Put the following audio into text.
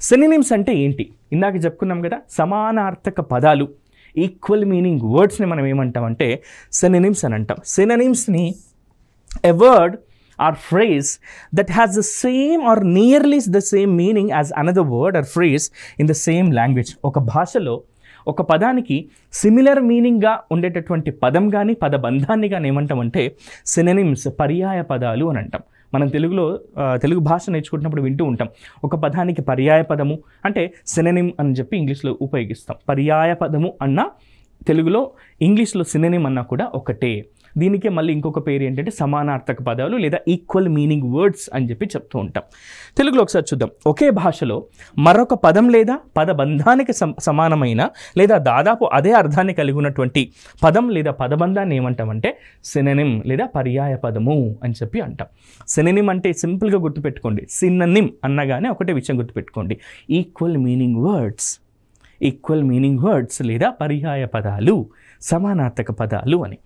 Synonyms అంటే ఏంటి? ఇందాక చెప్పుకున్నాం కదా, సమానార్థక పదాలు, ఈక్వల్ మీనింగ్ వర్డ్స్ని మనం ఏమంటామంటే సినోనిమ్స్ అని అంటాం. సినోనిమ్స్ని a word or phrase that has the same or nearly the same meaning as another word or phrase in the same language. ఒక భాషలో ఒక పదానికి సిమిలర్ మీనింగ్గా ఉండేటటువంటి పదం కానీ పదబంధాన్ని కానీ ఏమంటామంటే సినోనిమ్స్, పర్యాయ పదాలు అని అంటాం. మనం తెలుగు భాష నేర్చుకుంటున్నప్పుడు వింటూ ఉంటాం, ఒక పదానికి పర్యాయ పదము అంటే సినోనిమ్ అని చెప్పి ఇంగ్లీష్లో ఉపయోగిస్తాం. పర్యాయ పదము అన్న తెలుగులో, ఇంగ్లీష్లో సినోనిమ్ అన్నా కూడా ఒకటే. దీనికే మళ్ళీ ఇంకొక పేరు ఏంటంటే సమానార్థక పదాలు లేదా ఈక్వల్ మీనింగ్ వర్డ్స్ అని చెప్పి చెప్తూ ఉంటాం. తెలుగులో ఒకసారి చూద్దాం. ఒకే భాషలో మరొక పదం లేదా పదబంధానికి సమానమైన లేదా దాదాపు అదే అర్థాన్ని కలిగి ఉన్నటువంటి పదం లేదా పదబంధాన్ని ఏమంటామంటే సినోనిమ్ లేదా పర్యాయ పదము అని చెప్పి అంటాం. సినోనిమ్ అంటే సింపుల్గా గుర్తుపెట్టుకోండి, సినోనిమ్ అన్నగానే ఒకటే విషయం గుర్తుపెట్టుకోండి, equal meaning words. Equal meaning words లేదా పర్యాయ పదాలు, సమానార్థక పదాలు అని.